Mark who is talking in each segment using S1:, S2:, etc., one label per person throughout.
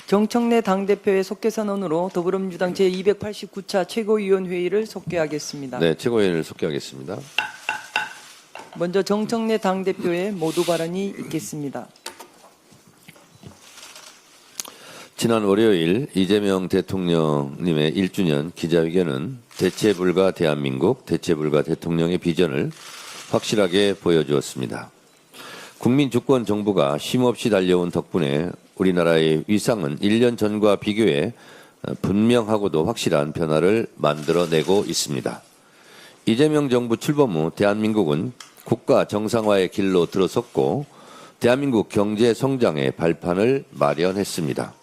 S1: 정청래 당대표의 속개 선언으로 더불어민주당 제289차 최고위원회의를 속개하겠습니다.
S2: 네, 최고위원회를 속개하겠습니다.
S1: 먼저 정청래 당대표의 모두 발언이 있겠습니다.
S2: 지난 월요일 이재명 대통령님의 1주년 기자회견은 대체불가 대한민국, 대체불가 대통령의 비전을 확실하게 보여주었습니다. 국민주권 정부가 쉼없이 달려온 덕분에 우리나라의 위상은 1년 전과 비교해 분명하고도 확실한 변화를 만들어내고 있습니다. 이재명 정부 출범 후 대한민국은 국가 정상화의 길로 들어섰고 대한민국 경제 성장의 발판을 마련했습니다.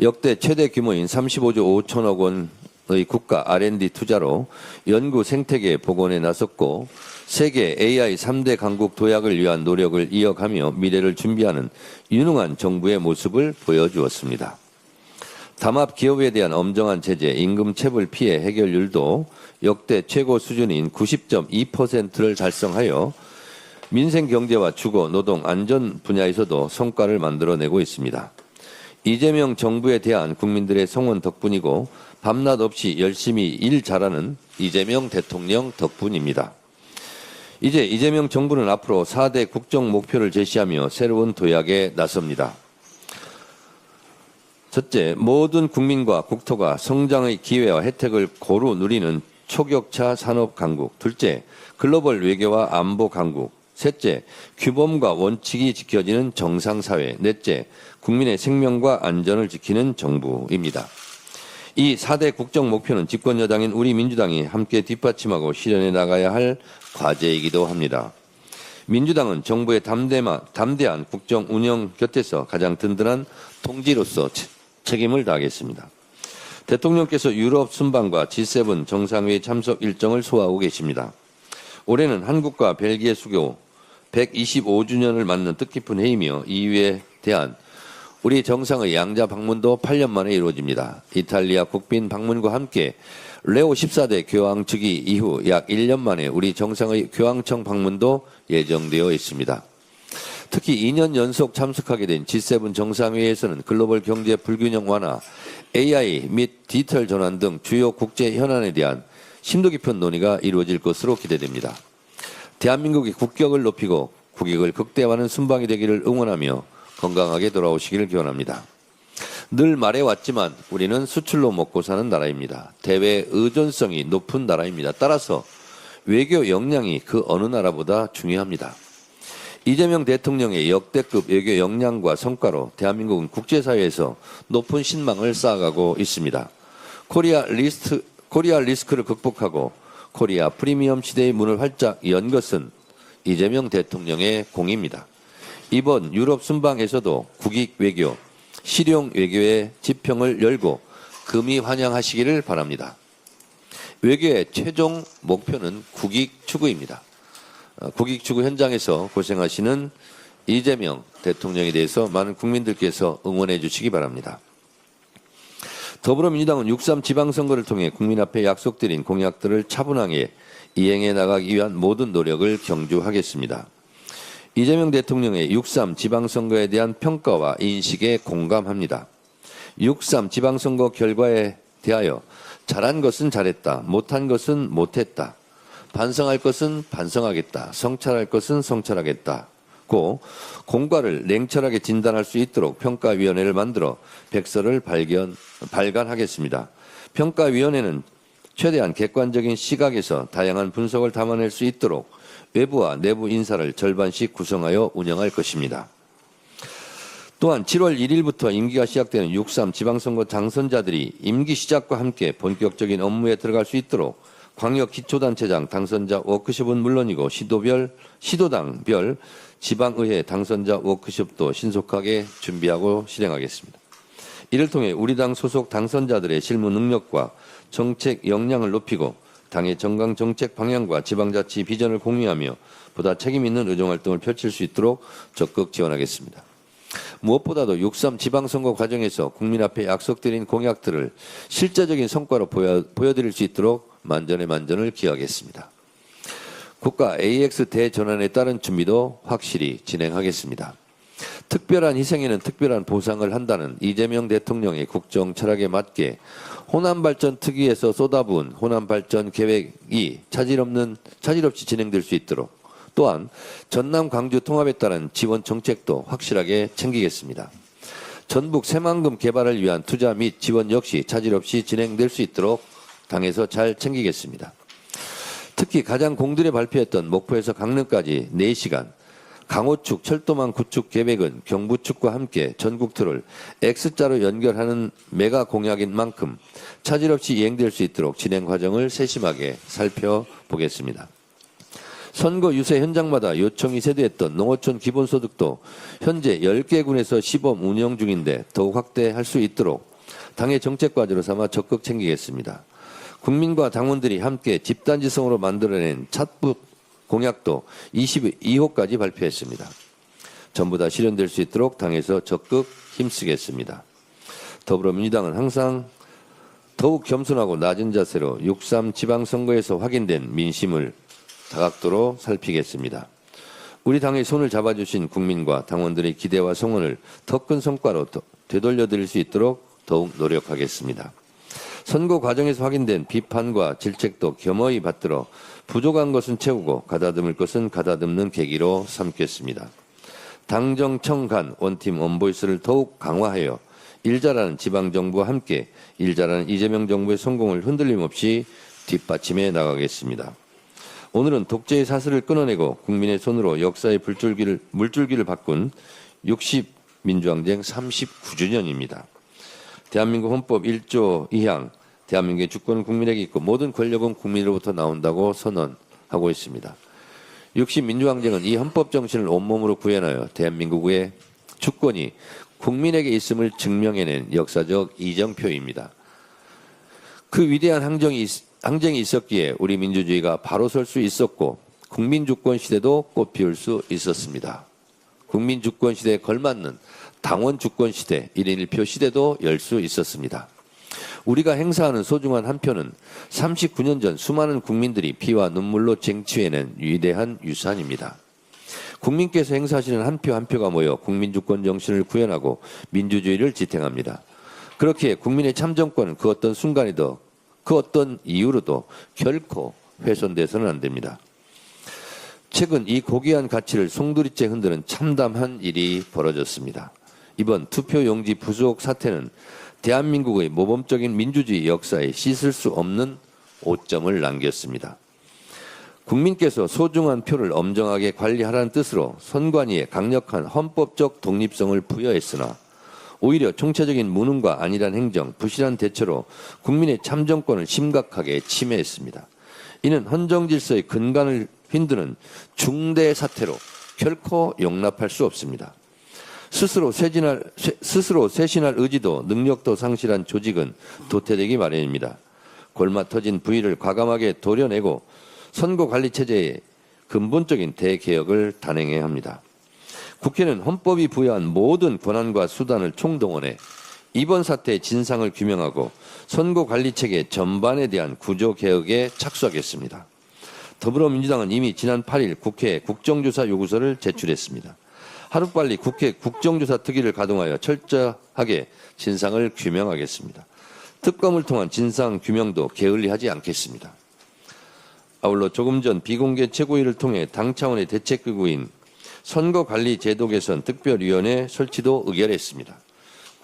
S2: 역대 최대 규모인 35조 5천억 원의 국가 R&D 투자로 연구 생태계 복원에 나섰고 세계 AI 3대 강국 도약을 위한 노력을 이어가며 미래를 준비하는 유능한 정부의 모습을 보여주었습니다. 담합 기업에 대한 엄정한 제재, 임금 체불 피해 해결률도 역대 최고 수준인 90.2%를 달성하여 민생 경제와 주거, 노동, 안전 분야에서도 성과를 만들어내고 있습니다. 이재명 정부에 대한 국민들의 성원 덕분이고 밤낮 없이 열심히 일 잘하는 이재명 대통령 덕분입니다. 이제 이재명 정부는 앞으로 4대 국정 목표를 제시하며 새로운 도약에 나섭니다. 첫째, 모든 국민과 국토가 성장의 기회와 혜택을 고루 누리는 초격차 산업 강국. 둘째, 글로벌 외교와 안보 강국. 셋째, 규범과 원칙이 지켜지는 정상사회. 넷째, 국민의 생명과 안전을 지키는 정부입니다. 이 4대 국정 목표는 집권여당인 우리 민주당이 함께 뒷받침하고 실현해 나가야 할 과제이기도 합니다. 민주당은 정부의 담대한 국정 운영 곁에서 가장 든든한 동지로서 책임을 다하겠습니다. 대통령께서 유럽 순방과 G7 정상회의 참석 일정을 소화하고 계십니다. 올해는 한국과 벨기에 수교 125주년을 맞는 뜻깊은 해이며 이유에 대한 우리 정상의 양자 방문도 8년 만에 이루어집니다. 이탈리아 국빈 방문과 함께 레오 14대 교황 즉위 이후 약 1년 만에 우리 정상의 교황청 방문도 예정되어 있습니다. 특히 2년 연속 참석하게 된 G7 정상회의에서는 글로벌 경제 불균형 완화, AI 및 디지털 전환 등 주요 국제 현안에 대한 심도 깊은 논의가 이루어질 것으로 기대됩니다. 대한민국이 국격을 높이고 국익을 극대화하는 순방이 되기를 응원하며 건강하게 돌아오시기를 기원합니다. 늘 말해왔지만 우리는 수출로 먹고 사는 나라입니다. 대외 의존성이 높은 나라입니다. 따라서 외교 역량이 그 어느 나라보다 중요합니다. 이재명 대통령의 역대급 외교 역량과 성과로 대한민국은 국제사회에서 높은 신망을 쌓아가고 있습니다. 코리아 리스크를 극복하고 코리아 프리미엄 시대의 문을 활짝 연 것은 이재명 대통령의 공입니다. 이번 유럽 순방에서도 국익 외교, 실용 외교의 지평을 열고 금이 환영하시기를 바랍니다. 외교의 최종 목표는 국익 추구입니다. 국익 추구 현장에서 고생하시는 이재명 대통령에 대해서 많은 국민들께서 응원해 주시기 바랍니다. 더불어민주당은 6.3 지방선거를 통해 국민 앞에 약속드린 공약들을 차분하게 이행해 나가기 위한 모든 노력을 경주하겠습니다. 이재명 대통령의 6.3 지방선거에 대한 평가와 인식에 공감합니다. 6.3 지방선거 결과에 대하여 잘한 것은 잘했다, 못한 것은 못했다, 반성할 것은 반성하겠다, 성찰할 것은 성찰하겠다고 공과를 냉철하게 진단할 수 있도록 평가위원회를 만들어 백서를 발간하겠습니다. 평가위원회는 최대한 객관적인 시각에서 다양한 분석을 담아낼 수 있도록 외부와 내부 인사를 절반씩 구성하여 운영할 것입니다. 또한 7월 1일부터 임기가 시작되는 6.3 지방선거 당선자들이 임기 시작과 함께 본격적인 업무에 들어갈 수 있도록 광역기초단체장 당선자 워크숍은 물론이고 시도당별 지방의회 당선자 워크숍도 신속하게 준비하고 실행하겠습니다. 이를 통해 우리 당 소속 당선자들의 실무 능력과 정책 역량을 높이고 당의 정강 정책 방향과 지방자치 비전을 공유하며 보다 책임있는 의정활동을 펼칠 수 있도록 적극 지원하겠습니다. 무엇보다도 6.3 지방선거 과정에서 국민 앞에 약속드린 공약들을 실제적인 성과로 보여드릴 수 있도록 만전의 만전을 기하겠습니다. 국가 AX 대전환에 따른 준비도 확실히 진행하겠습니다. 특별한 희생에는 특별한 보상을 한다는 이재명 대통령의 국정 철학에 맞게 호남발전 특위에서 쏟아부은 호남발전 계획이 차질 없이 진행될 수 있도록 또한 전남 광주 통합에 따른 지원 정책도 확실하게 챙기겠습니다. 전북 새만금 개발을 위한 투자 및 지원 역시 차질 없이 진행될 수 있도록 당에서 잘 챙기겠습니다. 특히 가장 공들여 발표했던 목포에서 강릉까지 4시간, 강호축 철도망 구축 계획은 경부축과 함께 전국틀을 X자로 연결하는 메가 공약인 만큼 차질 없이 이행될 수 있도록 진행 과정을 세심하게 살펴보겠습니다. 선거 유세 현장마다 요청이 세대했던 농어촌 기본소득도 현재 10개 군에서 시범 운영 중인데 더욱 확대할 수 있도록 당의 정책 과제로 삼아 적극 챙기겠습니다. 국민과 당원들이 함께 집단지성으로 만들어낸 찻불 공약도 22호까지 발표했습니다. 전부 다 실현될 수 있도록 당에서 적극 힘쓰겠습니다. 더불어민주당은 항상 더욱 겸손하고 낮은 자세로 6.3 지방선거에서 확인된 민심을 다각도로 살피겠습니다. 우리 당의 손을 잡아주신 국민과 당원들의 기대와 성원을 더 큰 성과로 되돌려드릴 수 있도록 더욱 노력하겠습니다. 선거 과정에서 확인된 비판과 질책도 겸허히 받들어 부족한 것은 채우고 가다듬을 것은 가다듬는 계기로 삼겠습니다. 당정청 간 원팀 원보이스를 더욱 강화하여 일 잘하는 지방정부와 함께 일 잘하는 이재명 정부의 성공을 흔들림 없이 뒷받침해 나가겠습니다. 오늘은 독재의 사슬을 끊어내고 국민의 손으로 역사의 물줄기를 바꾼 60민주항쟁 39주년입니다. 대한민국 헌법 1조 2항 대한민국의 주권은 국민에게 있고 모든 권력은 국민으로부터 나온다고 선언하고 있습니다. 60민주항쟁은 이 헌법 정신을 온몸으로 구현하여 대한민국의 주권이 국민에게 있음을 증명해낸 역사적 이정표입니다. 그 위대한 항쟁이 있었기에 우리 민주주의가 바로 설 수 있었고 국민주권 시대도 꽃피울 수 있었습니다. 국민주권 시대에 걸맞는 당원주권 시대, 1인 1표 시대도 열 수 있었습니다. 우리가 행사하는 소중한 한 표는 39년 전 수많은 국민들이 피와 눈물로 쟁취해낸 위대한 유산입니다. 국민께서 행사하시는 한 표 한 표가 모여 국민주권 정신을 구현하고 민주주의를 지탱합니다. 그렇게 국민의 참정권은 그 어떤 순간에도 그 어떤 이유로도 결코 훼손돼서는 안 됩니다. 최근 이 고귀한 가치를 송두리째 흔드는 참담한 일이 벌어졌습니다. 이번 투표용지 부속 사태는 대한민국의 모범적인 민주주의 역사에 씻을 수 없는 오점을 남겼습니다. 국민께서 소중한 표를 엄정하게 관리하라는 뜻으로 선관위에 강력한 헌법적 독립성을 부여했으나 오히려 총체적인 무능과 안일한 행정, 부실한 대처로 국민의 참정권을 심각하게 침해했습니다. 이는 헌정질서의 근간을 흔드는 중대 사태로 결코 용납할 수 없습니다. 스스로 쇄신할 의지도 능력도 상실한 조직은 도태되기 마련입니다. 골마 터진 부위를 과감하게 도려내고 선거관리체제의 근본적인 대개혁을 단행해야 합니다. 국회는 헌법이 부여한 모든 권한과 수단을 총동원해 이번 사태의 진상을 규명하고 선거관리체계 전반에 대한 구조개혁에 착수하겠습니다. 더불어민주당은 이미 지난 8일 국회에 국정조사 요구서를 제출했습니다. 하루빨리 국회 국정조사 특위를 가동하여 철저하게 진상을 규명하겠습니다. 특검을 통한 진상 규명도 게을리하지 않겠습니다. 아울러 조금 전 비공개 최고위를 통해 당 차원의 대책기구인 선거관리제도 개선 특별위원회 설치도 의결했습니다.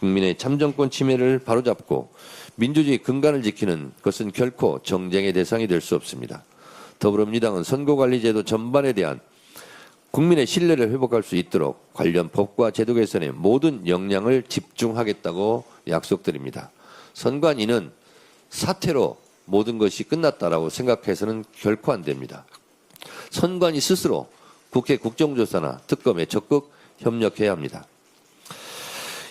S2: 국민의 참정권 침해를 바로잡고 민주주의 근간을 지키는 것은 결코 정쟁의 대상이 될 수 없습니다. 더불어민주당은 선거관리제도 전반에 대한 국민의 신뢰를 회복할 수 있도록 관련 법과 제도 개선에 모든 역량을 집중하겠다고 약속드립니다. 선관위는 사태로 모든 것이 끝났다라고 생각해서는 결코 안 됩니다. 선관위 스스로 국회 국정조사나 특검에 적극 협력해야 합니다.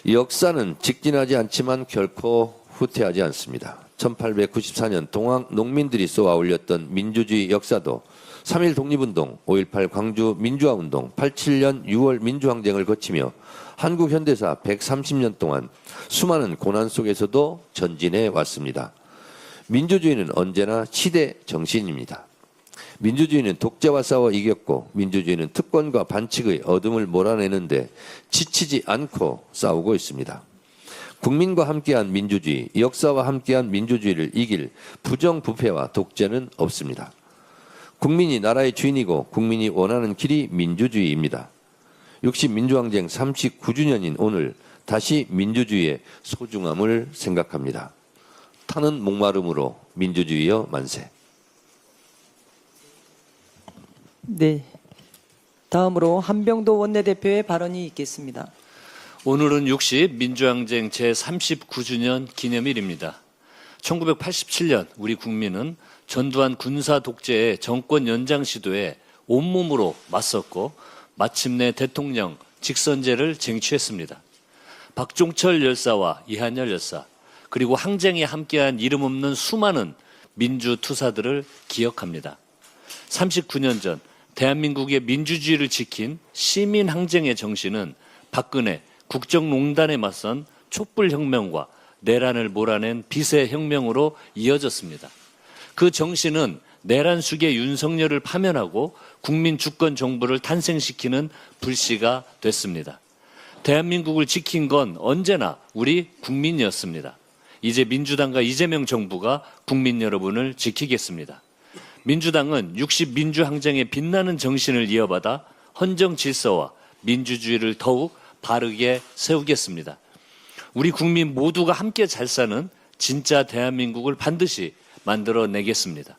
S2: 역사는 직진하지 않지만 결코 후퇴하지 않습니다. 1894년 동학 농민들이 쏘아 올렸던 민주주의 역사도 3.1 독립운동, 5.18 광주 민주화운동, 87년 6월 민주항쟁을 거치며 한국 현대사 130년 동안 수많은 고난 속에서도 전진해 왔습니다. 민주주의는 언제나 시대 정신입니다. 민주주의는 독재와 싸워 이겼고 민주주의는 특권과 반칙의 어둠을 몰아내는데 지치지 않고 싸우고 있습니다. 국민과 함께한 민주주의, 역사와 함께한 민주주의를 이길 부정부패와 독재는 없습니다. 국민이 나라의 주인이고 국민이 원하는 길이 민주주의입니다. 60 민주항쟁 39주년인 오늘 다시 민주주의의 소중함을 생각합니다. 타는 목마름으로 민주주의여 만세.
S1: 네. 다음으로 한병도 원내대표의 발언이 있겠습니다.
S3: 오늘은 60 민주항쟁 제39주년 기념일입니다. 1987년 우리 국민은 전두환 군사 독재의 정권 연장 시도에 온몸으로 맞섰고 마침내 대통령 직선제를 쟁취했습니다. 박종철 열사와 이한열 열사 그리고 항쟁에 함께한 이름 없는 수많은 민주투사들을 기억합니다. 39년 전 대한민국의 민주주의를 지킨 시민항쟁의 정신은 박근혜 국정농단에 맞선 촛불혁명과 내란을 몰아낸 비세혁명으로 이어졌습니다. 그 정신은 내란 숙의 윤석열을 파면하고 국민 주권 정부를 탄생시키는 불씨가 됐습니다. 대한민국을 지킨 건 언제나 우리 국민이었습니다. 이제 민주당과 이재명 정부가 국민 여러분을 지키겠습니다. 민주당은 60 민주항쟁의 빛나는 정신을 이어받아 헌정 질서와 민주주의를 더욱 바르게 세우겠습니다. 우리 국민 모두가 함께 잘 사는 진짜 대한민국을 반드시 만들어내겠습니다.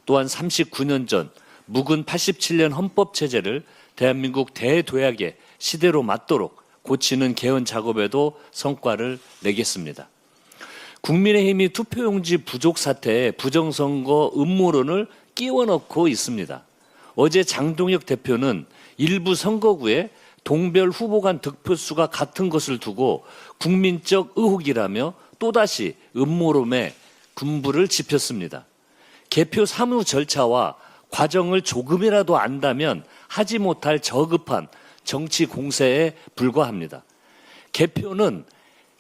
S3: 또한 39년 전 묵은 87년 헌법체제를 대한민국 대도약의 시대로 맞도록 고치는 개헌 작업에도 성과를 내겠습니다. 국민의힘이 투표용지 부족 사태에 부정선거 음모론을 끼워넣고 있습니다. 어제 장동혁 대표는 일부 선거구에 동별 후보 간 득표수가 같은 것을 두고 국민적 의혹이라며 또다시 음모론에 군부를 짚었습니다. 개표 사무 절차와 과정을 조금이라도 안다면 하지 못할 저급한 정치 공세에 불과합니다. 개표는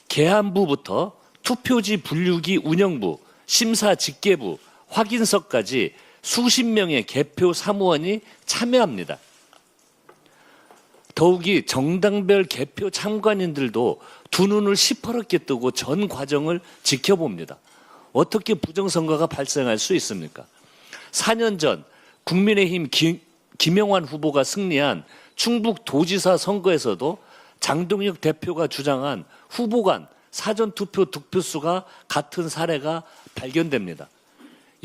S3: 계안부부터 투표지 분류기 운영부, 심사 집계부, 확인서까지 수십 명의 개표 사무원이 참여합니다. 더욱이 정당별 개표 참관인들도 두 눈을 시퍼렇게 뜨고 전 과정을 지켜봅니다. 어떻게 부정선거가 발생할 수 있습니까? 4년 전 국민의힘 김영환 후보가 승리한 충북도지사 선거에서도 장동혁 대표가 주장한 후보 간 사전투표 득표수가 같은 사례가 발견됩니다.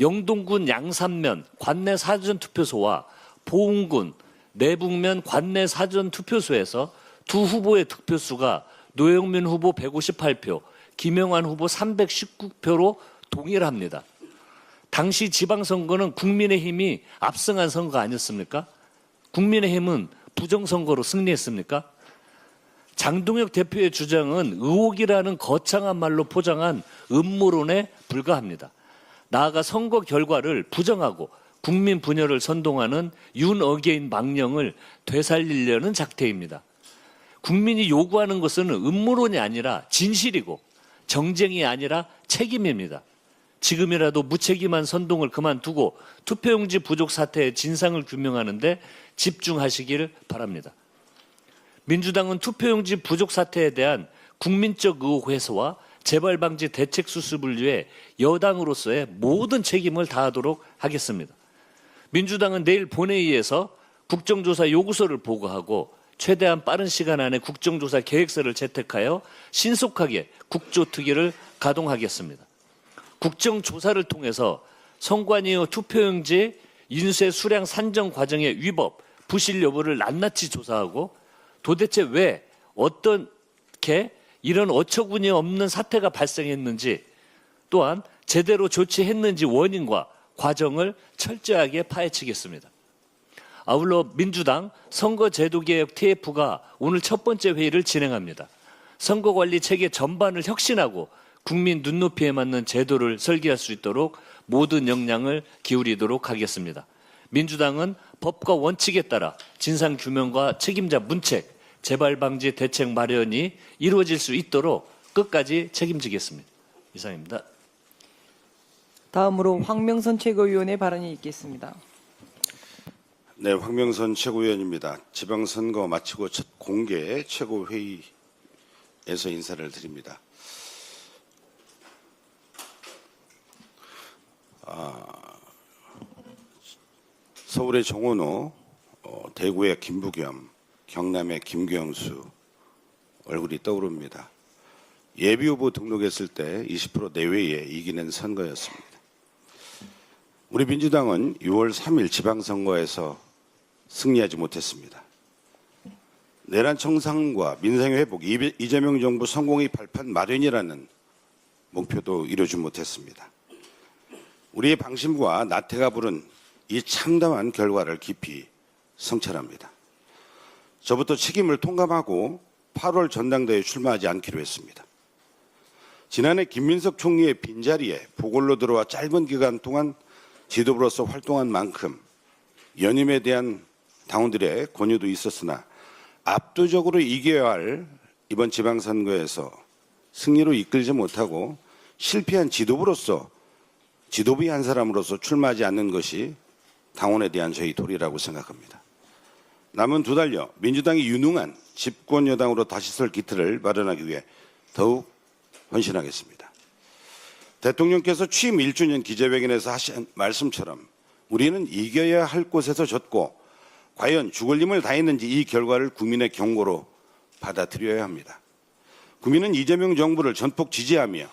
S3: 영동군 양산면 관내 사전투표소와 보은군 내북면 관내 사전투표소에서 두 후보의 득표수가 노영민 후보 158표, 김영환 후보 319표로 동일합니다. 당시 지방선거는 국민의힘이 압승한 선거 아니었습니까? 국민의힘은 부정선거로 승리했습니까? 장동혁 대표의 주장은 의혹이라는 거창한 말로 포장한 음모론에 불과합니다. 나아가 선거 결과를 부정하고 국민 분열을 선동하는 윤어게인 망령을 되살리려는 작태입니다. 국민이 요구하는 것은 음모론이 아니라 진실이고 정쟁이 아니라 책임입니다. 지금이라도 무책임한 선동을 그만두고 투표용지 부족 사태의 진상을 규명하는 데 집중하시길 바랍니다. 민주당은 투표용지 부족 사태에 대한 국민적 의혹 해소와 재발 방지 대책 수습을 위해 여당으로서의 모든 책임을 다하도록 하겠습니다. 민주당은 내일 본회의에서 국정조사 요구서를 보고하고 최대한 빠른 시간 안에 국정조사 계획서를 채택하여 신속하게 국조특위를 가동하겠습니다. 국정조사를 통해서 선관 이후 투표용지 인쇄 수량 산정 과정의 위법, 부실 여부를 낱낱이 조사하고 도대체 왜 어떻게 이런 어처구니 없는 사태가 발생했는지 또한 제대로 조치했는지 원인과 과정을 철저하게 파헤치겠습니다. 아울러 민주당 선거제도개혁 TF가 오늘 첫 번째 회의를 진행합니다. 선거관리 체계 전반을 혁신하고 국민 눈높이에 맞는 제도를 설계할 수 있도록 모든 역량을 기울이도록 하겠습니다. 민주당은 법과 원칙에 따라 진상규명과 책임자 문책, 재발방지 대책 마련이 이루어질 수 있도록 끝까지 책임지겠습니다. 이상입니다.
S1: 다음으로 황명선 최고위원의 발언이 있겠습니다.
S4: 네, 황명선 최고위원입니다. 지방선거 마치고 첫 공개 최고회의에서 인사를 드립니다. 서울의 정원호, 대구의 김부겸, 경남의 김경수 얼굴이 떠오릅니다. 예비후보 등록했을 때 20% 내외에 이기는 선거였습니다. 우리 민주당은 6월 3일 지방선거에서 승리하지 못했습니다. 내란 청산과 민생의 회복, 이재명 정부 성공의 발판 마련이라는 목표도 이루지 못했습니다. 우리의 방심과 나태가 부른 이 참담한 결과를 깊이 성찰합니다. 저부터 책임을 통감하고 8월 전당대회에 출마하지 않기로 했습니다. 지난해 김민석 총리의 빈자리에 보궐로 들어와 짧은 기간 동안 지도부로서 활동한 만큼 연임에 대한 당원들의 권유도 있었으나 압도적으로 이겨야 할 이번 지방선거에서 승리로 이끌지 못하고 실패한 지도부의 한 사람으로서 출마하지 않는 것이 당원에 대한 저희 도리라고 생각합니다. 남은 2달여 민주당이 유능한 집권 여당으로 다시 설 기틀을 마련하기 위해 더욱 헌신하겠습니다. 대통령께서 취임 1주년 기자회견에서 하신 말씀처럼 우리는 이겨야 할 곳에서 졌고 과연 죽을 힘을 다했는지 이 결과를 국민의 경고로 받아들여야 합니다. 국민은 이재명 정부를 전폭 지지하며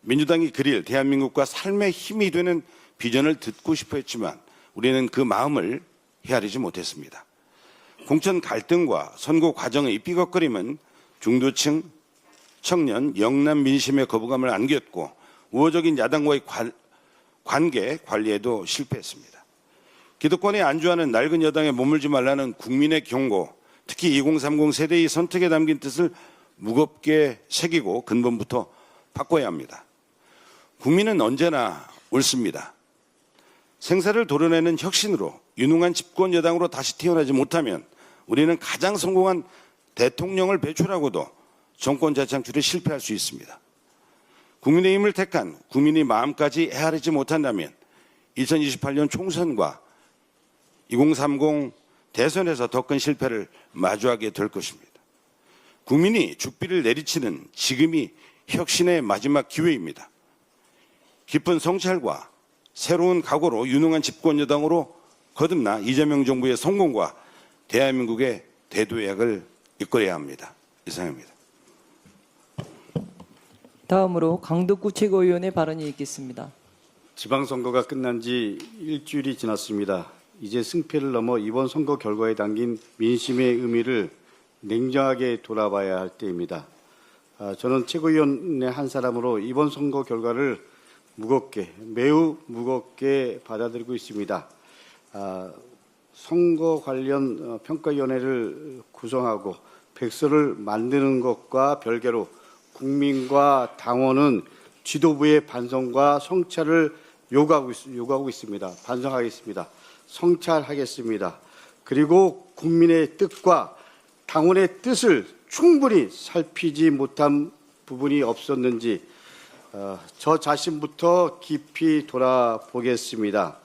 S4: 민주당이 그릴 대한민국과 삶의 힘이 되는 비전을 듣고 싶어 했지만 우리는 그 마음을 헤아리지 못했습니다. 공천 갈등과 선거 과정의 삐걱거림은 중도층, 청년, 영남 민심의 거부감을 안겼고 우호적인 야당과의 관계 관리에도 실패했습니다. 기득권에 안주하는 낡은 여당에 머물지 말라는 국민의 경고, 특히 2030 세대의 선택에 담긴 뜻을 무겁게 새기고 근본부터 바꿔야 합니다. 국민은 언제나 옳습니다. 생사를 도려내는 혁신으로 유능한 집권 여당으로 다시 태어나지 못하면 우리는 가장 성공한 대통령을 배출하고도 정권 재창출에 실패할 수 있습니다. 국민의힘을 택한 국민의 마음까지 헤아리지 못한다면 2028년 총선과 2030 대선에서 더 큰 실패를 마주하게 될 것입니다. 국민이 죽비를 내리치는 지금이 혁신의 마지막 기회입니다. 깊은 성찰과 새로운 각오로 유능한 집권 여당으로 거듭나 이재명 정부의 성공과 대한민국의 대도약을 이끌어야 합니다. 이상입니다.
S1: 다음으로 강덕구 최고위원의 발언이 있겠습니다.
S5: 지방선거가 끝난 지 일주일이 지났습니다. 이제 승패를 넘어 이번 선거 결과에 담긴 민심의 의미를 냉정하게 돌아봐야 할 때입니다. 저는 최고위원의 한 사람으로 이번 선거 결과를 매우 무겁게 받아들이고 있습니다. 선거 관련 평가위원회를 구성하고 백서를 만드는 것과 별개로 국민과 당원은 지도부의 반성과 성찰을 요구하고 있습니다. 반성하겠습니다. 성찰하겠습니다. 그리고 국민의 뜻과 당원의 뜻을 충분히 살피지 못한 부분이 없었는지 저 자신부터 깊이 돌아보겠습니다.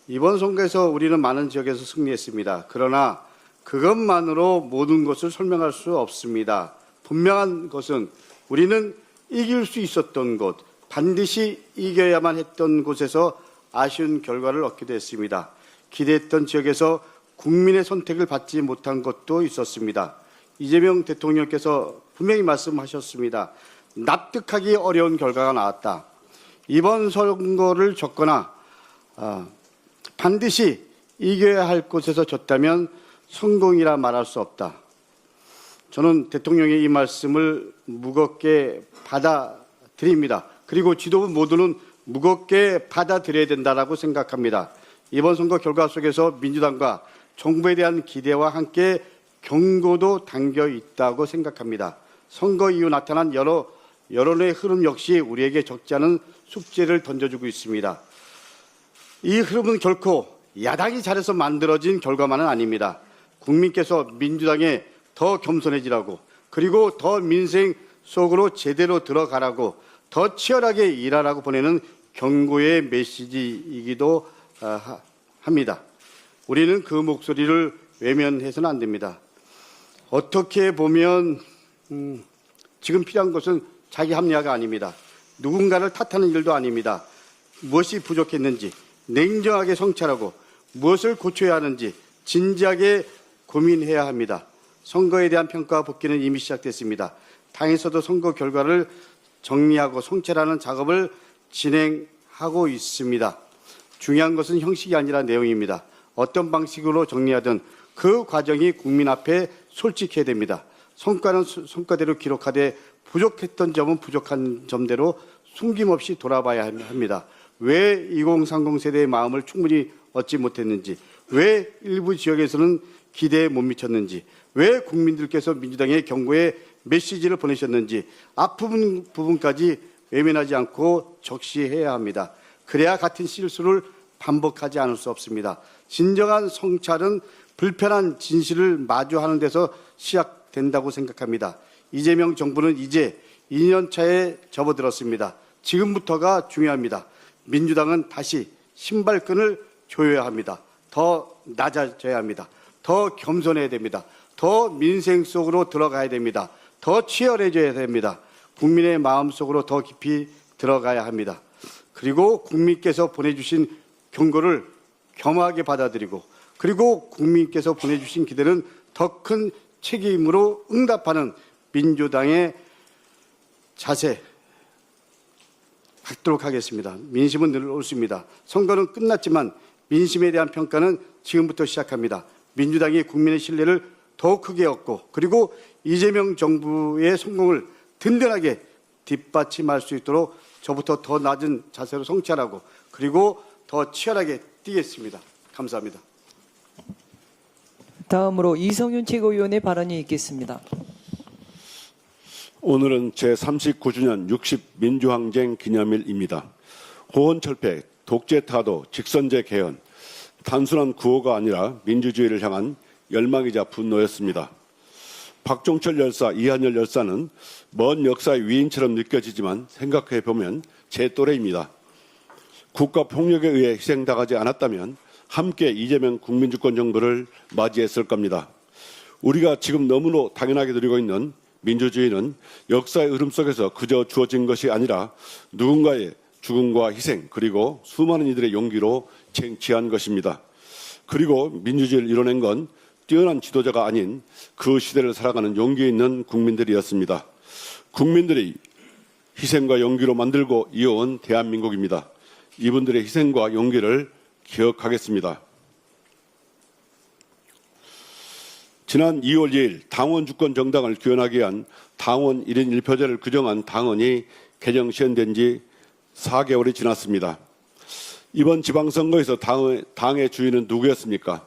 S5: 이번 선거에서 우리는 많은 지역에서 승리했습니다. 그러나 그것만으로 모든 것을 설명할 수 없습니다. 분명한 것은 우리는 이길 수 있었던 곳, 반드시 이겨야만 했던 곳에서 아쉬운 결과를 얻게 됐습니다. 기대했던 지역에서 국민의 선택을 받지 못한 것도 있었습니다. 이재명 대통령께서 분명히 말씀하셨습니다. 납득하기 어려운 결과가 나왔다. 이번 선거를 졌거나 반드시 이겨야 할 곳에서 졌다면 성공이라 말할 수 없다. 저는 대통령의 이 말씀을 무겁게 받아들입니다. 그리고 지도부 모두는 무겁게 받아들여야 된다고 생각합니다. 이번 선거 결과 속에서 민주당과 정부에 대한 기대와 함께 경고도 담겨 있다고 생각합니다. 선거 이후 나타난 여론의 흐름 역시 우리에게 적지 않은 숙제를 던져주고 있습니다. 이 흐름은 결코 야당이 잘해서 만들어진 결과만은 아닙니다. 국민께서 민주당에 더 겸손해지라고, 그리고 더 민생 속으로 제대로 들어가라고, 더 치열하게 일하라고 보내는 경고의 메시지이기도 합니다. 우리는 그 목소리를 외면해서는 안 됩니다. 어떻게 보면 지금 필요한 것은 자기 합리화가 아닙니다. 누군가를 탓하는 일도 아닙니다. 무엇이 부족했는지 냉정하게 성찰하고 무엇을 고쳐야 하는지 진지하게 고민해야 합니다. 선거에 대한 평가와 복귀는 이미 시작됐습니다. 당에서도 선거 결과를 정리하고 성찰하는 작업을 진행하고 있습니다. 중요한 것은 형식이 아니라 내용입니다. 어떤 방식으로 정리하든 그 과정이 국민 앞에 솔직해야 됩니다. 성과는 성과대로 기록하되 부족했던 점은 부족한 점대로 숨김없이 돌아봐야 합니다. 왜 2030 세대의 마음을 충분히 얻지 못했는지, 왜 일부 지역에서는 기대에 못 미쳤는지, 왜 국민들께서 민주당의 경고의 메시지를 보내셨는지 앞부분 부분까지 외면하지 않고 적시해야 합니다. 그래야 같은 실수를 반복하지 않을 수 없습니다. 진정한 성찰은 불편한 진실을 마주하는 데서 시작된다고 생각합니다. 이재명 정부는 이제 2년 차에 접어들었습니다. 지금부터가 중요합니다. 민주당은 다시 신발끈을 조여야 합니다. 더 낮아져야 합니다. 더 겸손해야 됩니다. 더 민생 속으로 들어가야 됩니다. 더 치열해져야 됩니다. 국민의 마음속으로 더 깊이 들어가야 합니다. 그리고 국민께서 보내주신 경고를 겸허하게 받아들이고, 그리고 국민께서 보내주신 기대는 더 큰 책임으로 응답하는 민주당의 자세 갖도록 하겠습니다. 민심은 늘 옳습니다. 선거는 끝났지만 민심에 대한 평가는 지금부터 시작합니다. 민주당이 국민의 신뢰를 더 크게 얻고, 그리고 이재명 정부의 성공을 든든하게 뒷받침할 수 있도록 저부터 더 낮은 자세로 성찰하고, 그리고 더 치열하게 뛰겠습니다. 감사합니다.
S1: 다음으로 이성윤 최고위원의 발언이 있겠습니다.
S6: 오늘은 제39주년 60민주항쟁 기념일입니다. 호언철폐, 독재타도, 직선제 개헌, 단순한 구호가 아니라 민주주의를 향한 열망이자 분노였습니다. 박종철 열사, 이한열 열사는 먼 역사의 위인처럼 느껴지지만 생각해보면 제 또래입니다. 국가폭력에 의해 희생당하지 않았다면 함께 이재명 국민주권 정부를 맞이했을 겁니다. 우리가 지금 너무나 당연하게 누리고 있는 민주주의는 역사의 흐름 속에서 그저 주어진 것이 아니라 누군가의 죽음과 희생, 그리고 수많은 이들의 용기로 쟁취한 것입니다. 그리고 민주주의를 이뤄낸 건 뛰어난 지도자가 아닌 그 시대를 살아가는 용기 있는 국민들이었습니다. 국민들이 희생과 용기로 만들고 이어온 대한민국입니다. 이분들의 희생과 용기를 기억하겠습니다. 지난 2월 2일 당원 주권 정당을 규현하기 위한 당원 1인 1표제를 규정한 당헌이 개정 시행된 지 4개월이 지났습니다. 이번 지방선거에서 당의 주인은 누구였습니까?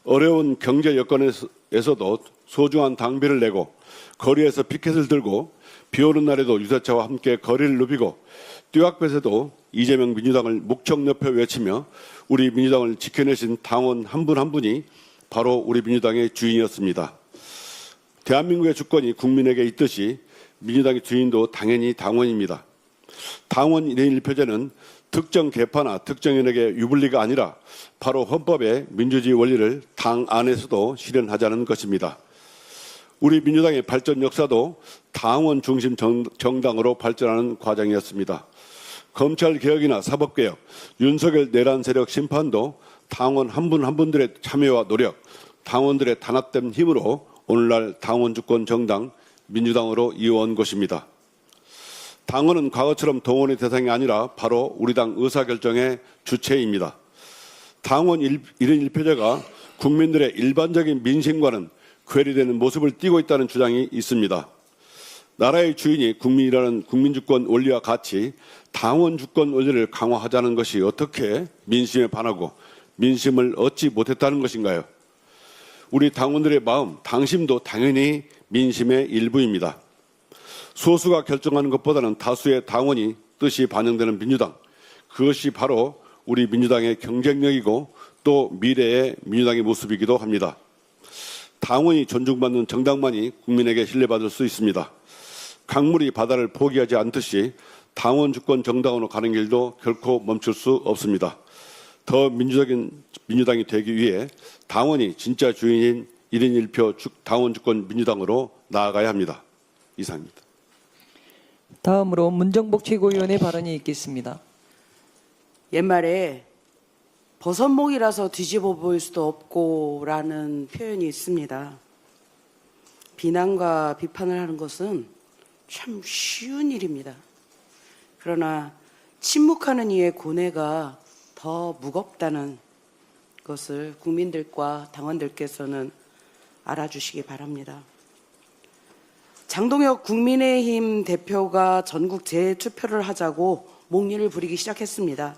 S6: 어려운 경제 여건에서도 소중한 당비를 내고 거리에서 피켓을 들고 비오는 날에도 유세차와 함께 거리를 누비고 띄악볕에도 이재명 민주당을 묵청높여 외치며 우리 민주당을 지켜내신 당원 한 분 한 분이 바로 우리 민주당의 주인이었습니다. 대한민국의 주권이 국민에게 있듯이 민주당의 주인도 당연히 당원입니다. 당원 1인 1표제는 특정 계파나 특정인에게 유불리가 아니라 바로 헌법의 민주주의 원리를 당 안에서도 실현하자는 것입니다. 우리 민주당의 발전 역사도 당원 중심 정당으로 발전하는 과정이었습니다. 검찰개혁이나 사법개혁, 윤석열 내란 세력 심판도 당원 한 분 한 분들의 참여와 노력, 당원들의 단합된 힘으로 오늘날 당원주권 정당 민주당으로 이어온 것입니다. 당원은 과거처럼 동원의 대상이 아니라 바로 우리 당 의사결정의 주체입니다. 당원 1인 1표제가 국민들의 일반적인 민심과는 괴리되는 모습을 띠고 있다는 주장이 있습니다. 나라의 주인이 국민이라는 국민주권 원리와 같이 당원주권 원리를 강화하자는 것이 어떻게 민심에 반하고 민심을 얻지 못했다는 것인가요? 우리 당원들의 마음, 당심도 당연히 민심의 일부입니다. 소수가 결정하는 것보다는 다수의 당원이 뜻이 반영되는 민주당, 그것이 바로 우리 민주당의 경쟁력이고 또 미래의 민주당의 모습이기도 합니다. 당원이 존중받는 정당만이 국민에게 신뢰받을 수 있습니다. 강물이 바다를 포기하지 않듯이 당원 주권 정당으로 가는 길도 결코 멈출 수 없습니다. 더 민주당이 되기 위해 당원이 진짜 주인인 1인 1표 당원 주권 민주당으로 나아가야 합니다. 이상입니다.
S1: 다음으로 문정복 최고위원의 발언이 있겠습니다.
S7: 옛말에 버선목이라서 뒤집어 보일 수도 없고라는 표현이 있습니다. 비난과 비판을 하는 것은 참 쉬운 일입니다. 그러나 침묵하는 이의 고뇌가 더 무겁다는 것을 국민들과 당원들께서는 알아주시기 바랍니다. 장동혁 국민의힘 대표가 전국 재투표를 하자고 목리를 부리기 시작했습니다.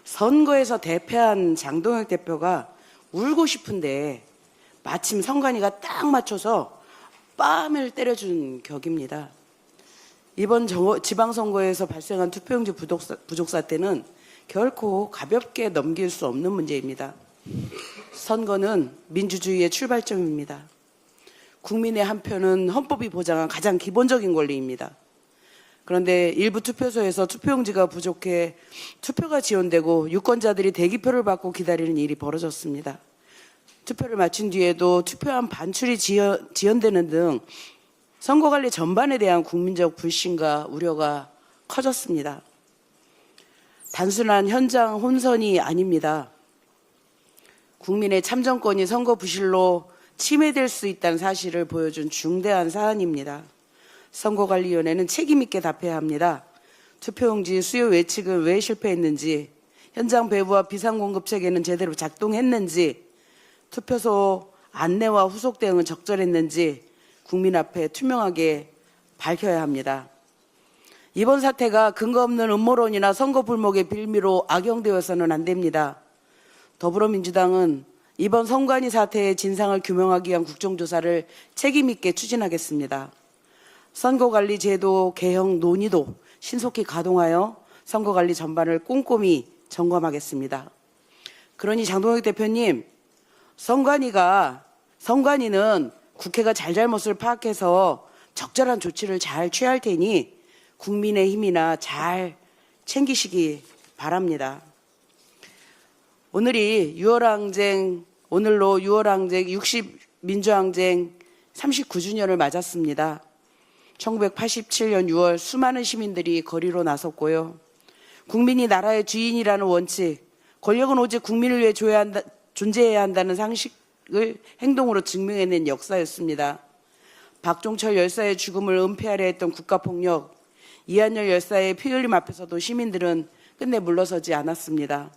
S7: 선거에서 대패한 장동혁 대표가 울고 싶은데 마침 선관위가 딱 맞춰서 뺨을 때려준 격입니다. 이번 지방선거에서 발생한 투표용지 부족 사태는 결코 가볍게 넘길 수 없는 문제입니다. 선거는 민주주의의 출발점입니다. 국민의 한 표는 헌법이 보장한 가장 기본적인 권리입니다. 그런데 일부 투표소에서 투표용지가 부족해 투표가 지연되고 유권자들이 대기표를 받고 기다리는 일이 벌어졌습니다. 투표를 마친 뒤에도 투표함 반출이 지연되는 등 선거관리 전반에 대한 국민적 불신과 우려가 커졌습니다. 단순한 현장 혼선이 아닙니다. 국민의 참정권이 선거 부실로 침해될 수 있다는 사실을 보여준 중대한 사안입니다. 선거관리위원회는 책임 있게 답해야 합니다. 투표용지 수요 예측은 왜 실패했는지, 현장 배부와 비상공급 체계는 제대로 작동했는지, 투표소 안내와 후속 대응은 적절했는지 국민 앞에 투명하게 밝혀야 합니다. 이번 사태가 근거 없는 음모론이나 선거 불목의 빌미로 악용되어서는 안 됩니다. 더불어민주당은 이번 선관위 사태의 진상을 규명하기 위한 국정조사를 책임 있게 추진하겠습니다. 선거관리 제도 개혁 논의도 신속히 가동하여 선거관리 전반을 꼼꼼히 점검하겠습니다. 그러니 장동혁 대표님, 선관위는 국회가 잘잘못을 파악해서 적절한 조치를 잘 취할 테니 국민의 힘이나 잘 챙기시기 바랍니다. 오늘로 6.월항쟁 60 민주항쟁 39주년을 맞았습니다. 1987년 6월 수많은 시민들이 거리로 나섰고요. 국민이 나라의 주인이라는 원칙, 권력은 오직 국민을 위해 존재해야 한다는 상식을 행동으로 증명해낸 역사였습니다. 박종철 열사의 죽음을 은폐하려 했던 국가폭력, 이한열 열사의 피 흘림 앞에서도 시민들은 끝내 물러서지 않았습니다.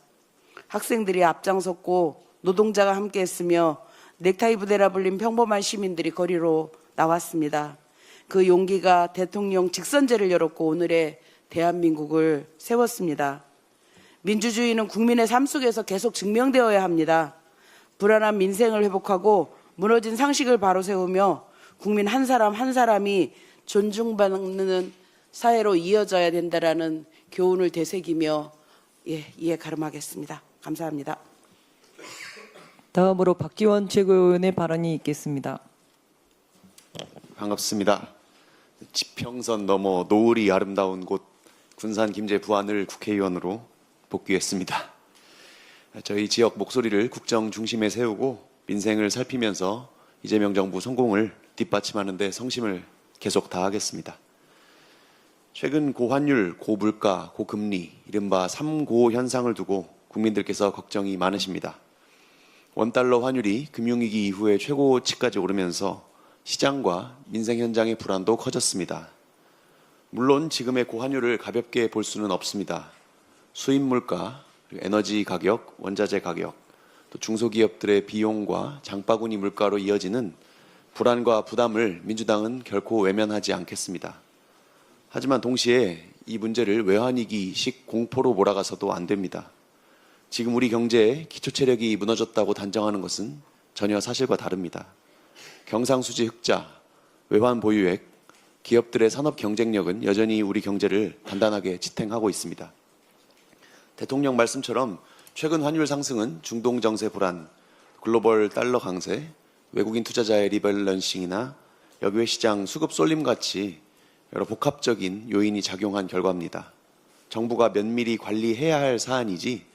S7: 학생들이 앞장섰고 노동자가 함께했으며 넥타이 부대라 불린 평범한 시민들이 거리로 나왔습니다. 그 용기가 대통령 직선제를 열었고 오늘의 대한민국을 세웠습니다. 민주주의는 국민의 삶 속에서 계속 증명되어야 합니다. 불안한 민생을 회복하고 무너진 상식을 바로 세우며 국민 한 사람 한 사람이 존중받는 사회로 이어져야 된다라는 교훈을 되새기며 이에 가름하겠습니다. 감사합니다.
S1: 다음으로 박지원 최고위원의 발언이 있겠습니다.
S8: 반갑습니다. 지평선 넘어 노을이 아름다운 곳 군산 김제 부안을 국회의원으로 복귀했습니다. 저희 지역 목소리를 국정 중심에 세우고 민생을 살피면서 이재명 정부 성공을 뒷받침하는 데 성심을 계속 다하겠습니다. 최근 고환율, 고물가, 고금리, 이른바 3고 현상을 두고 국민들께서 걱정이 많으십니다. 원달러 환율이 금융위기 이후에 최고치까지 오르면서 시장과 민생 현장의 불안도 커졌습니다. 물론 지금의 고환율을 가볍게 볼 수는 없습니다. 수입 물가, 에너지 가격, 원자재 가격, 또 중소기업들의 비용과 장바구니 물가로 이어지는 불안과 부담을 민주당은 결코 외면하지 않겠습니다. 하지만 동시에 이 문제를 외환위기식 공포로 몰아가서도 안 됩니다. 지금 우리 경제의 기초체력이 무너졌다고 단정하는 것은 전혀 사실과 다릅니다. 경상수지 흑자, 외환 보유액, 기업들의 산업 경쟁력은 여전히 우리 경제를 단단하게 지탱하고 있습니다. 대통령 말씀처럼 최근 환율 상승은 중동 정세 불안, 글로벌 달러 강세, 외국인 투자자의 리밸런싱이나 역외 시장 수급 쏠림 같이 여러 복합적인 요인이 작용한 결과입니다. 정부가 면밀히 관리해야 할 사안이지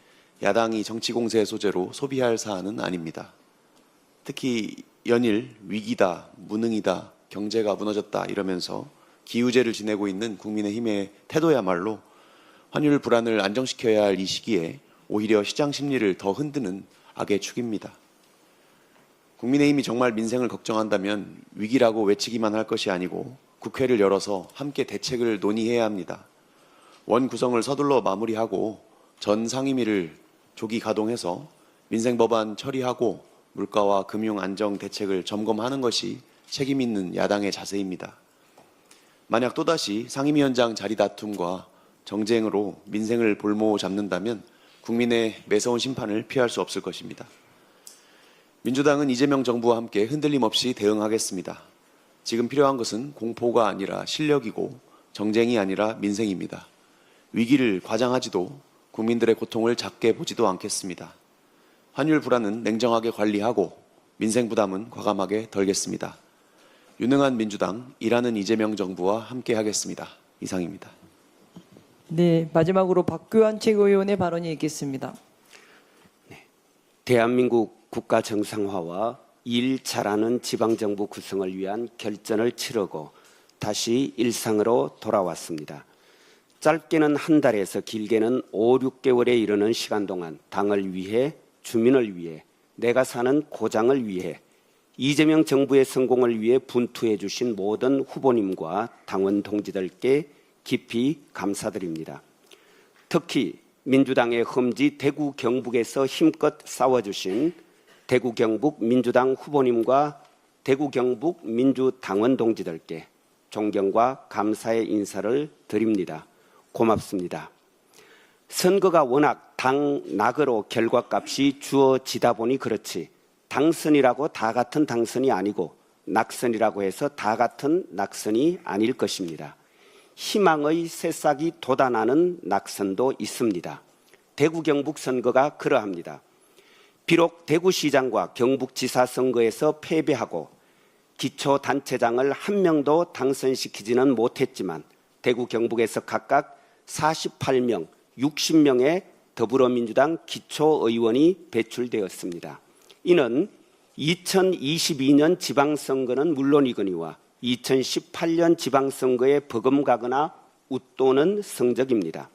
S8: 야당이 정치 공세의 소재로 소비할 사안은 아닙니다. 특히 연일 위기다, 무능이다, 경제가 무너졌다 이러면서 기우제를 지내고 있는 국민의힘의 태도야말로 환율 불안을 안정시켜야 할 이 시기에 오히려 시장 심리를 더 흔드는 악의 축입니다. 국민의힘이 정말 민생을 걱정한다면 위기라고 외치기만 할 것이 아니고 국회를 열어서 함께 대책을 논의해야 합니다. 원 구성을 서둘러 마무리하고 전 상임위를 조기 가동해서 민생 법안 처리하고 물가와 금융 안정 대책을 점검하는 것이 책임 있는 야당의 자세입니다. 만약 또다시 상임위원장 자리 다툼과 정쟁으로 민생을 볼모 잡는다면 국민의 매서운 심판을 피할 수 없을 것입니다. 민주당은 이재명 정부와 함께 흔들림 없이 대응하겠습니다. 지금 필요한 것은 공포가 아니라 실력이고 정쟁이 아니라 민생입니다. 위기를 과장하지도 국민들의 고통을 작게 보지도 않겠습니다. 환율 불안은 냉정하게 관리하고 민생 부담은 과감하게 덜겠습니다. 유능한 민주당, 일하는 이재명 정부와 함께 하겠습니다. 이상입니다.
S1: 네, 마지막으로 박규환 최고위원의 발언이 있겠습니다.
S9: 대한민국 국가 정상화와 일 잘하는 지방정부 구성을 위한 결전을 치르고 다시 일상으로 돌아왔습니다. 짧게는 한 달에서 길게는 5, 6개월에 이르는 시간 동안 당을 위해, 주민을 위해, 내가 사는 고장을 위해, 이재명 정부의 성공을 위해 분투해 주신 모든 후보님과 당원 동지들께 깊이 감사드립니다. 특히 민주당의 험지 대구 경북에서 힘껏 싸워주신 대구 경북 민주당 후보님과 대구 경북 민주당원 동지들께 존경과 감사의 인사를 드립니다. 고맙습니다. 선거가 워낙 당락으로 결과값이 주어지다 보니 그렇지 당선이라고 다 같은 당선이 아니고 낙선이라고 해서 다 같은 낙선이 아닐 것입니다. 희망의 새싹이 돋아나는 낙선도 있습니다. 대구 경북 선거가 그러합니다. 비록 대구시장과 경북지사 선거에서 패배하고 기초단체장을 한 명도 당선시키지는 못했지만 대구 경북에서 각각 48명, 60명의 더불어민주당 기초의원이 배출되었습니다. 이는 2022년 지방선거는 물론이거니와 2018년 지방선거에 버금가거나 웃도는 성적입니다.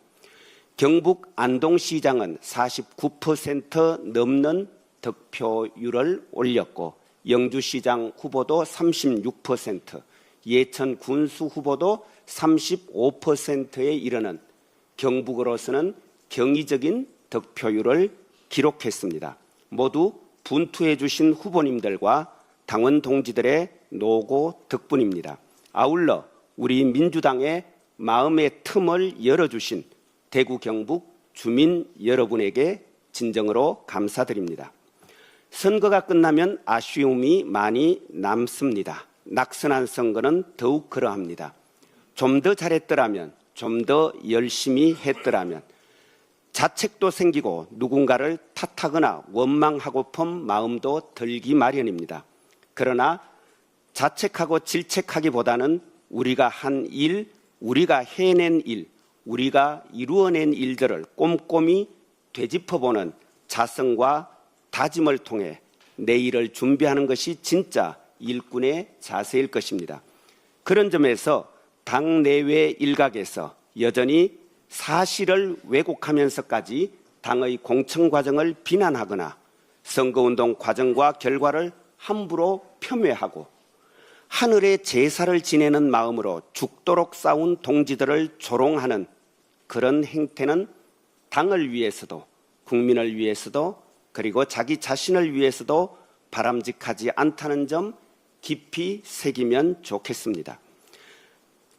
S9: 경북 안동시장은 49% 넘는 득표율을 올렸고 영주시장 후보도 36%, 예천 군수 후보도 35%에 이르는 경북으로서는 경이적인 득표율을 기록했습니다. 모두 분투해 주신 후보님들과 당원 동지들의 노고 덕분입니다. 아울러 우리 민주당의 마음의 틈을 열어주신 대구 경북 주민 여러분에게 진정으로 감사드립니다. 선거가 끝나면 아쉬움이 많이 남습니다. 낙선한 선거는 더욱 그러합니다. 좀 더 잘했더라면, 좀 더 열심히 했더라면, 자책도 생기고 누군가를 탓하거나 원망하고픈 마음도 들기 마련입니다. 그러나 자책하고 질책하기보다는 우리가 한 일, 우리가 해낸 일, 우리가 이루어낸 일들을 꼼꼼히 되짚어보는 자성과 다짐을 통해 내일을 준비하는 것이 진짜 일꾼의 자세일 것입니다. 그런 점에서 당내외 일각에서 여전히 사실을 왜곡하면서까지 당의 공천 과정을 비난하거나 선거운동 과정과 결과를 함부로 폄훼하고 하늘의 제사를 지내는 마음으로 죽도록 싸운 동지들을 조롱하는 그런 행태는 당을 위해서도 국민을 위해서도 그리고 자기 자신을 위해서도 바람직하지 않다는 점 깊이 새기면 좋겠습니다.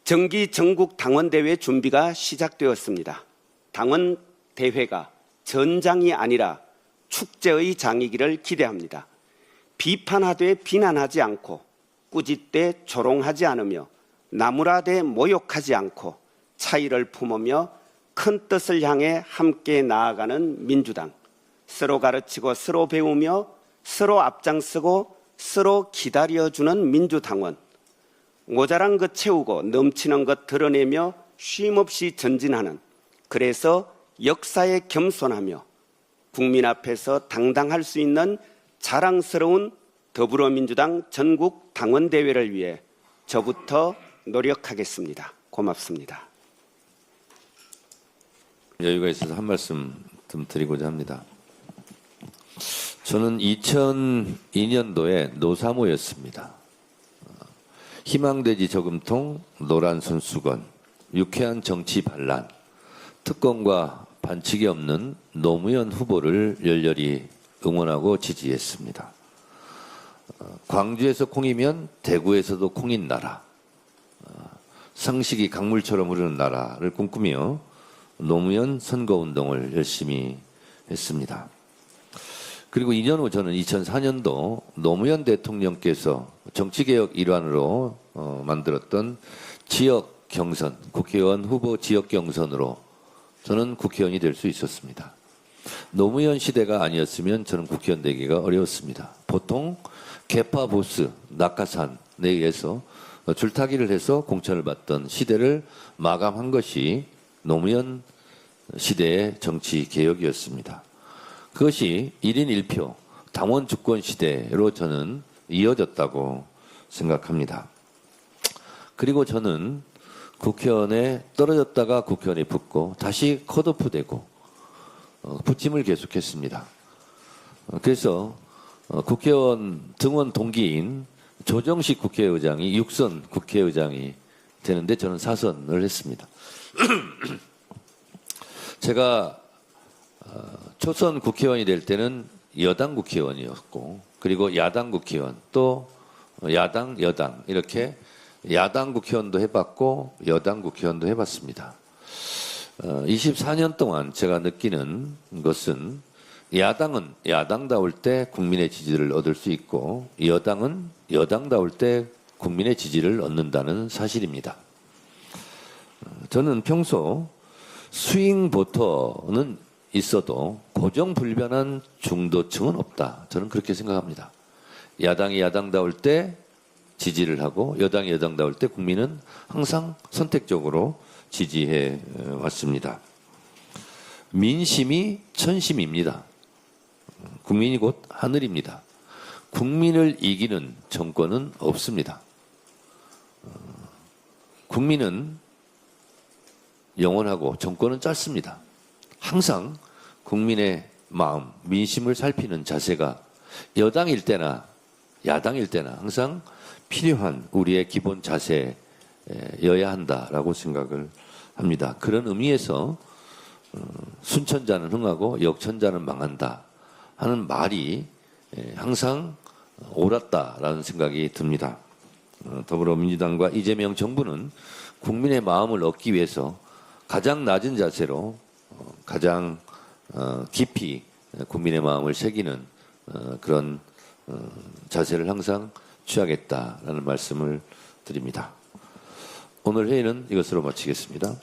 S9: 정기 전국 당원대회 준비가 시작되었습니다. 당원대회가 전장이 아니라 축제의 장이기를 기대합니다. 비판하되 비난하지 않고 꾸짖되 조롱하지 않으며 나무라되 모욕하지 않고 차이를 품으며 큰 뜻을 향해 함께 나아가는 민주당. 서로 가르치고 서로 배우며 서로 앞장서고 서로 기다려주는 민주당원. 모자란 것 채우고 넘치는 것 드러내며 쉼없이 전진하는, 그래서 역사에 겸손하며 국민 앞에서 당당할 수 있는 자랑스러운 더불어민주당 전국 당원대회를 위해 저부터 노력하겠습니다. 고맙습니다.
S2: 여유가 있어서 한 말씀 좀 드리고자 합니다. 저는 2002년도에 노사모였습니다. 희망돼지 저금통, 노란 손수건, 유쾌한 정치 반란, 특권과 반칙이 없는 노무현 후보를 열렬히 응원하고 지지했습니다. 광주에서 콩이면 대구에서도 콩인 나라, 상식이 강물처럼 흐르는 나라를 꿈꾸며 노무현 선거운동을 열심히 했습니다. 그리고 2년 후 저는 2004년도 노무현 대통령께서 정치개혁 일환으로 만들었던 지역 경선, 국회의원 후보 지역 경선으로 저는 국회의원이 될 수 있었습니다. 노무현 시대가 아니었으면 저는 국회의원 되기가 어려웠습니다. 보통 개파 보스, 낙하산에 의해서 줄타기를 해서 공천을 받던 시대를 마감한 것이 노무현 시대의 정치 개혁이었습니다. 그것이 1인 1표 당원 주권 시대로 저는 이어졌다고 생각합니다. 그리고 저는 국회의원에 떨어졌다가 국회의원에 붙고 다시 컷오프되고 부침을 계속했습니다. 그래서 국회의원 등원 동기인 조정식 국회의장이 6선 국회의장이 되는데 저는 4선을 했습니다. 제가 초선 국회의원이 될 때는 여당 국회의원이었고 그리고 야당 국회의원 또 야당 여당 이렇게 야당 국회의원도 해봤고 여당 국회의원도 해봤습니다. 24년 동안 제가 느끼는 것은 야당은 야당다울 때 국민의 지지를 얻을 수 있고 여당은 여당다울 때 국민의 지지를 얻는다는 사실입니다. 저는 평소 스윙 보터는 있어도 고정불변한 중도층은 없다. 저는 그렇게 생각합니다. 야당이 야당다울 때 지지를 하고 여당이 여당다울 때 국민은 항상 선택적으로 지지해 왔습니다. 민심이 천심입니다. 국민이 곧 하늘입니다. 국민을 이기는 정권은 없습니다. 국민은 영원하고 정권은 짧습니다. 항상 국민의 마음, 민심을 살피는 자세가 여당일 때나 야당일 때나 항상 필요한 우리의 기본 자세여야 한다라고 생각을 합니다. 그런 의미에서 순천자는 흥하고 역천자는 망한다 하는 말이 항상 옳았다라는 생각이 듭니다. 더불어민주당과 이재명 정부는 국민의 마음을 얻기 위해서 가장 낮은 자세로 가장 깊이 국민의 마음을 새기는 그런 자세를 항상 취하겠다라는 말씀을 드립니다. 오늘 회의는 이것으로 마치겠습니다.